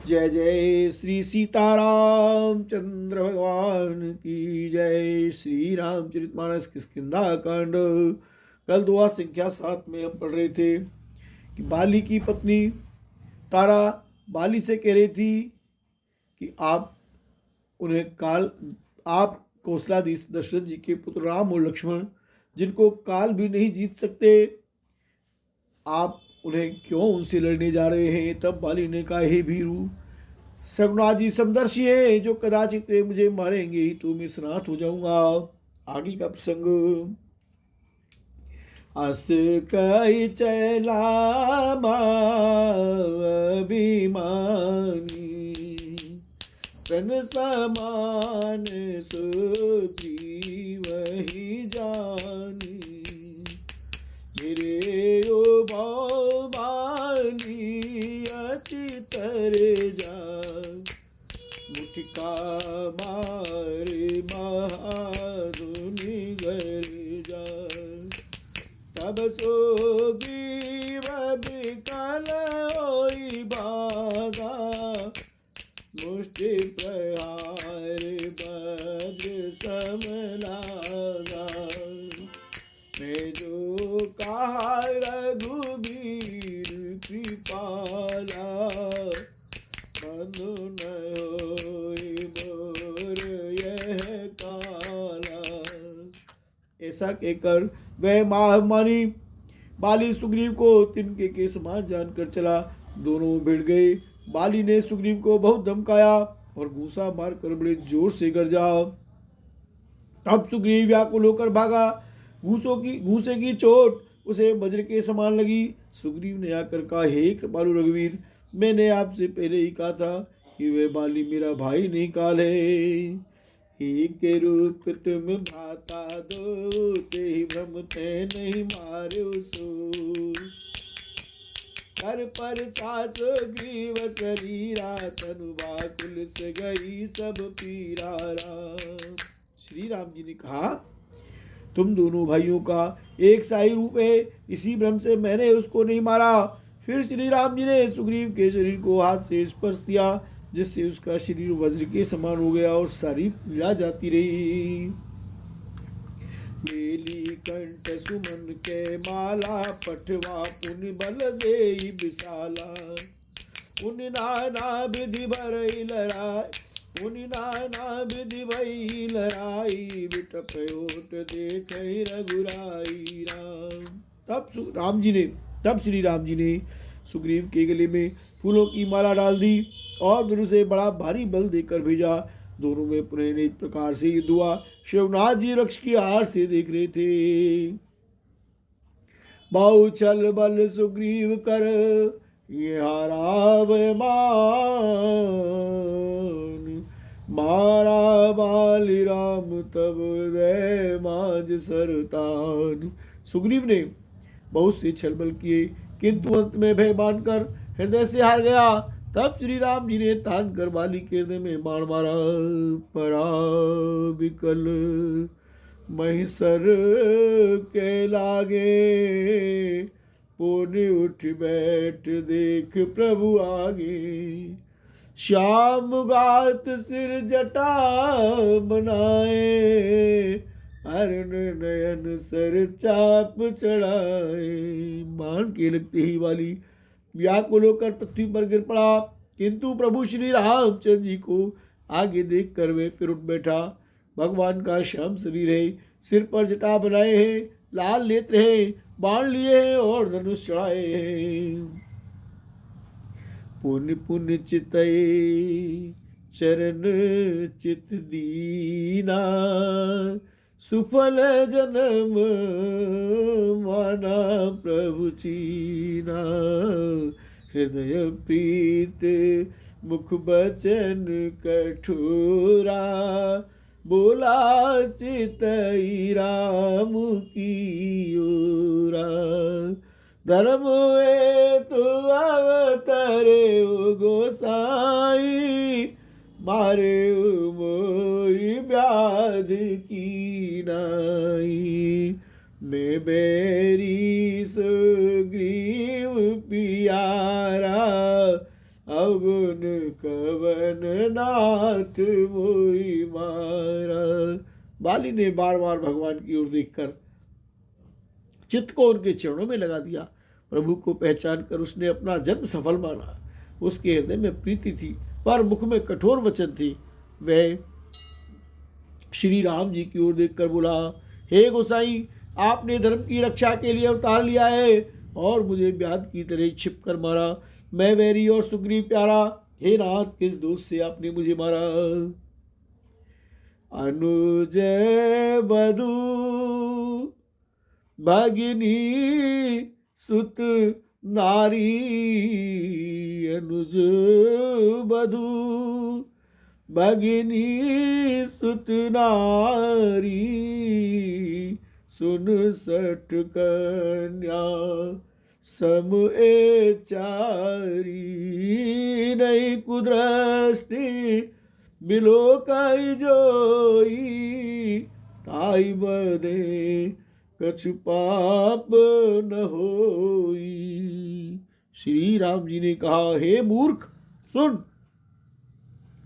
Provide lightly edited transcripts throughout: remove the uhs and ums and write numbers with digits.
जय जय श्री सीताराम चंद्र भगवान की जय। श्री रामचरितमानस किष्किंधा कांड। कल दुआ संख्या 7 में हम पढ़ रहे थे कि बाली की पत्नी तारा बाली से कह रही थी कि आप कौशलाधीश दशरथ जी के पुत्र राम और लक्ष्मण, जिनको काल भी नहीं जीत सकते, आप उन्हें क्यों उनसे लड़ने जा रहे हैं। तब बाली ने कहा, हे भीरू, शकुनाजी समदर्शी हैं, जो कदाचित वे मुझे मारेंगे ही तो मैं स्नात हो जाऊंगा। आगे का प्रसंग। अस कई चला अभिमानी, तन समान सुग्रीव वही जानी। मेरे ओ बाली अति तरे जा, मुठिका मारे महाधुनि गर जा। तब सुग्रीव विकल होई भागा, मुष्टि प्रहार वज्र सम लागा। मैं जो कहा रघुबीर कृपाला, बंधु न होई मोर यह काला। ऐसा कहकर वह महामानी बाली सुग्रीव को तिनके के समान जानकर चला। दोनों भिड़ गए। बाली ने सुग्रीव को बहुत धमकाया और घूसा मारकर बड़े जोर से गरजा। अब सुग्रीव व्याकुल होकर भागा। घूसे की चोट उसे वज्र के समान लगी। सुग्रीव ने आकर कहा, हे कृपालु रघुवीर, मैंने आपसे पहले ही कहा था कि वह बाली मेरा भाई नहीं काल है। एक रूप तुम भाता दो, ते भ्रम ते नहीं मारो सूर। कर पर सास ग्रीव शरीरा, तनु बाकुल से गई सब पीरा। श्री राम जी ने कहा, तुम दोनों भाइयों का एक सा ही रूप है, इसी भ्रम से मैंने उसको नहीं मारा। फिर श्री राम जी ने सुग्रीव के शरीर को हाथ से स्पर्श किया, जिससे उसका शरीर वज्र के समान हो गया और सारी पीड़ा जाती रही। मेली कंठ सुमन के माला, पठवा पुनि बल देई विशाला। पुनि नाना विधि भरई लड़ाई, पुनि नाना विधि भई लड़ाई। बिटप ओट देखई रघुराई राम। तब श्री राम जी ने सुग्रीव के गले में फूलों की माला डाल दी और फिर उसे बड़ा भारी बल देकर भेजा। दोनों में पुनः एक प्रकार से युद्ध हुआ। शिवनाथ जी वृक्ष की आड़ से देख रहे थे। बहु छल बल सुग्रीव कर, ये हाराव मान। मारा बाली राम तब दे माज सरतान। सुग्रीव ने बहुत से छल बल किए, किंतु अंत में भय बांधकर हृदय से हार गया। तब श्री राम जी ने तान कर बाली के हृदय में बाण मारा। परा विकल महिषर के लागे, पुनि उठ बैठ देख प्रभु आगे। श्याम गात सिर जटा बनाए, अरुण नयन सर चाप चढ़ाए। बाण के लगते ही वाली व्याकुल होकर पृथ्वी पर गिर पड़ा, किंतु प्रभु श्री रामचंद्र जी को आगे देख कर वे फिर उठ बैठा। भगवान का श्याम शरीर है, सिर पर जटा बनाए हैं, लाल नेत्र है, बाण लिए हैं और धनुष चढ़ाए हैं। पुण्य पुण्य चितये चरण चित दीना, सुफल जन्म माना प्रभु चीना। हृदय प्रीत मुख बचन कठोरा, बोला चितई राम की ओरा। धर्म हेतु अवतरे गोसाई, मारे मोई व्याध की नाई। मैं बैरी सुग्रीव पियारा, अवगुण कवन नाथ मोहि मारा। बाली ने बार बार भगवान की ओर देखकर चित्त को उनके चरणों में लगा दिया। प्रभु को पहचान कर उसने अपना जन्म सफल माना। उसके हृदय में प्रीति थी पर मुख में कठोर वचन थी। वह श्री राम जी की ओर देखकर बोला, हे गोसाई, आपने धर्म की रक्षा के लिए अवतार लिया है और मुझे व्याध की तरह छिप कर मारा। मैं वैरी और सुग्रीव प्यारा, हे नाथ, किस दोष से आपने मुझे मारा? अनुज बधू भगिनी सुत नारी, अनुज बधू भगिनी सुत नारी, सुन सठ कन्या सम ए चारी, नहीं कुदृष्टि बिलो कई जोई, ताई बदे कछु पाप न होई। श्री राम जी ने कहा, हे मूर्ख, सुन,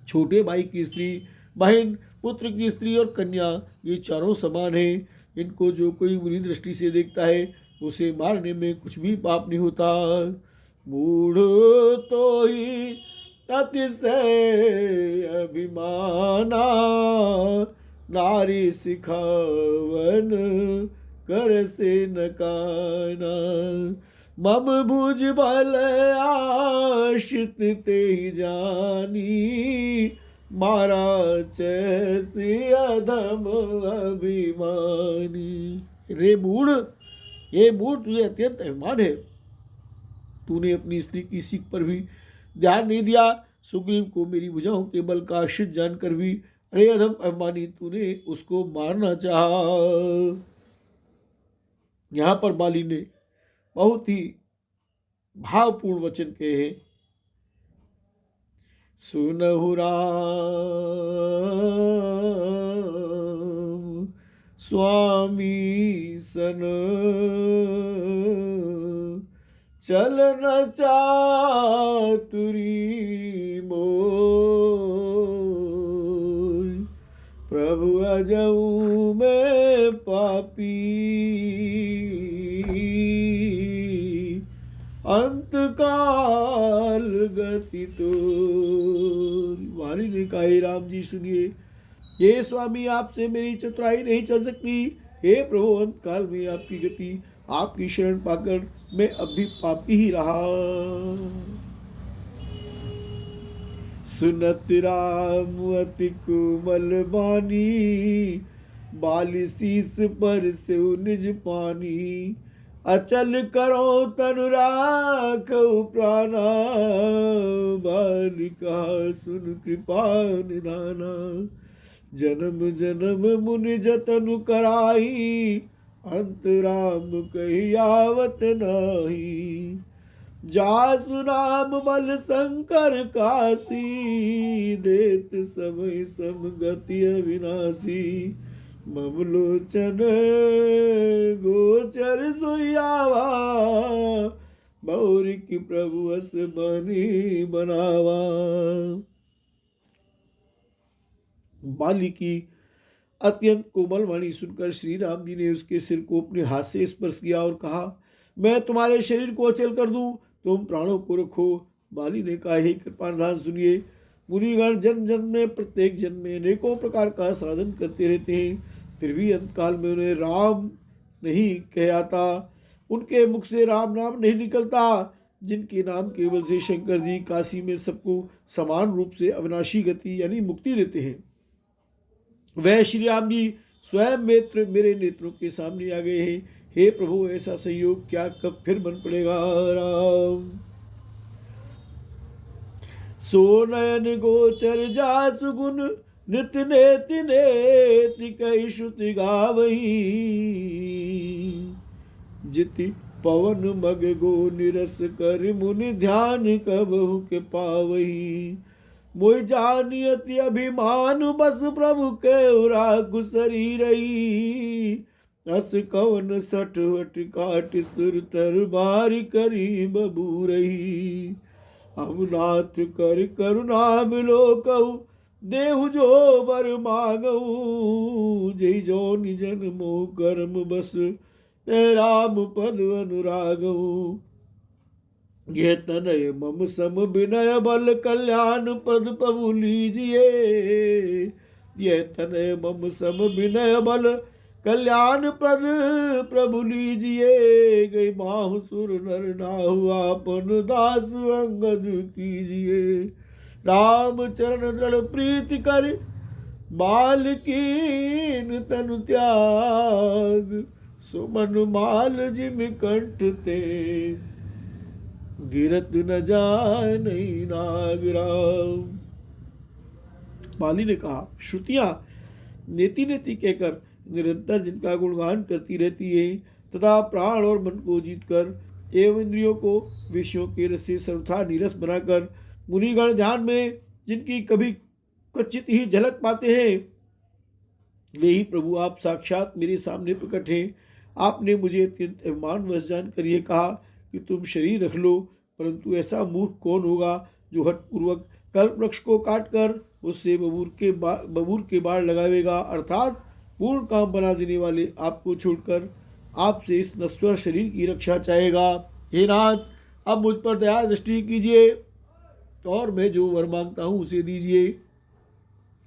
छोटे भाई की स्त्री, बहन, पुत्र की स्त्री और कन्या, ये चारों समान हैं। इनको जो कोई बुरी दृष्टि से देखता है उसे मारने में कुछ भी पाप नहीं होता। मूढ़ तो ही अतिशय अभिमाना, नारी सिखावन कर से न काना, मम भुज बल आश्रित ते ही जानी, मारा चैसी अधम अभिमानी। रे मूढ़, ये मूढ़, तुझे अत्यंत अभिमान है। तूने अपनी स्त्री की सीख पर भी ध्यान नहीं दिया। सुग्रीव को मेरी भुजाओं के बल का आश्रित जानकर भी, अरे अधम अभिमानी, तूने उसको मारना चाहा। यहाँ पर बाली ने बहुत ही भावपूर्ण वचन कहे हैं। सुनहु राम स्वामी सन, चलन चातुरी मोर, प्रभु अजऊ में पापी, अंतकाल गति तो। वाली ने कहा, हे राम जी सुनिए, हे स्वामी, आपसे मेरी चतुराई नहीं चल सकती। हे प्रभु, अंतकाल में आपकी गति, आपकी शरण पाकर मैं अब भी पापी ही रहा। सुनत राम अति कोमल बानी, बाली शीस पर से निज पानी, अचल करो तनु राखौ प्राणा, बालिका सुन कृपा निधाना, जन्म जन्म मुनि जतनु कराई, अंत राम कही आवत नाही, जासु नाम बल शंकर काशी, देत समय समगति अविनाशी, ममलोचन गोचर सुयावा, बौरी की प्रभु अस बनी बनावा। बाली की अत्यंत कोमल वाणी सुनकर श्री राम जी ने उसके सिर को अपने हाथ से स्पर्श किया और कहा, मैं तुम्हारे शरीर को अचल कर दूं, तुम प्राणों को रखो। बाली ने कहा, हे कृपानिधान सुनिए, मुनिगण जन्म जन्म में, प्रत्येक जन्म में अनेकों प्रकार का साधन करते रहते हैं, फिर भी अंतकाल में उन्हें राम नहीं कह आता, उनके मुख से राम नाम नहीं निकलता। जिनके नाम केवल से शंकर जी काशी में सबको समान रूप से अविनाशी गति यानी मुक्ति देते हैं, वह श्री राम जी स्वयं मेरे नेत्रों के सामने आ गए हैं। हे प्रभु, ऐसा संयोग क्या कब फिर बन पड़ेगा? राम सो नयन गोचर जासु गुण, नित नेति नेति कही श्रुति गावही, जिति पवन मग गो निरस कर, मुनि ध्यान कबहु के पावही, मोहि जानियति अभिमान बस, प्रभु के राखु शरीर रही, अस कवन सठ वट काट सुर तर बारी करी बबू रही, अब नाथ कर करुणा बिलो कहू देहु जो बर मांगऊ जय जो निजन मोह कर्म बस ते राम पद अनुरागऊ ये तनय मम सम विनय बल कल्याण पद प्रभु लीजिए ये तनय मम सम विनय बल कल्याण पद प्रभु लीजिए गई माहु सुर नर नाहु आपन दास अंगद कीजिए राम चरण दृढ़ प्रीति कर बाल कीन तनु त्याग सुमन माल जिम कंठ ते गिरत न जाए नहीं नागराम। बाली ने कहा, श्रुतियां नेति नेति कहकर निरंतर जिनका गुणगान करती रहती है तथा प्राण और मन को जीतकर एवं इंद्रियों को विषयों के रस से सर्वथा नीरस बनाकर मुनिगण ध्यान में जिनकी कभी कच्चित ही झलक पाते हैं वे ही प्रभु आप साक्षात मेरे सामने प्रकट हैं। आपने मुझे अत्यंत अभिमानवश जानकर ये कहा कि तुम शरीर रख लो, परंतु ऐसा मूर्ख कौन होगा जो हठपूर्वक कल्प वृक्ष को काटकर उससे बबूर के बाढ़ लगावेगा, अर्थात पूर्ण काम बना देने वाले आपको छोड़कर आपसे इस नश्वर शरीर की रक्षा चाहेगा। हे नाथ, अब मुझ पर दया दृष्टि कीजिए और मैं जो वर मांगता हूँ उसे दीजिए।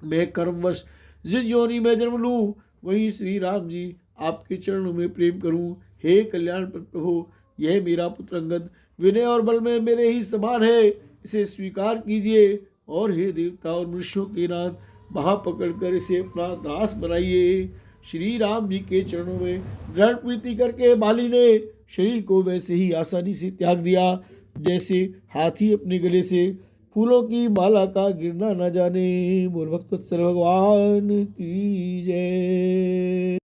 मैं कर्मवश जिस योनि में जन्म लूँ वहीं श्री राम जी आपके चरणों में प्रेम करूँ। हे कल्याण प्रभु, यह मेरा पुत्र अंगद विनय और बल में मेरे ही समान है, इसे स्वीकार कीजिए और हे देवता और मनुष्यों के नाथ वहाँ पकड़कर इसे अपना दास बनाइए। श्री राम जी के चरणों में दृढ़ प्रीति करके बाली ने शरीर को वैसे ही आसानी से त्याग दिया जैसे हाथी अपने गले से फूलों की माला का गिरना न जाने। बोल भक्त भगवान की जय।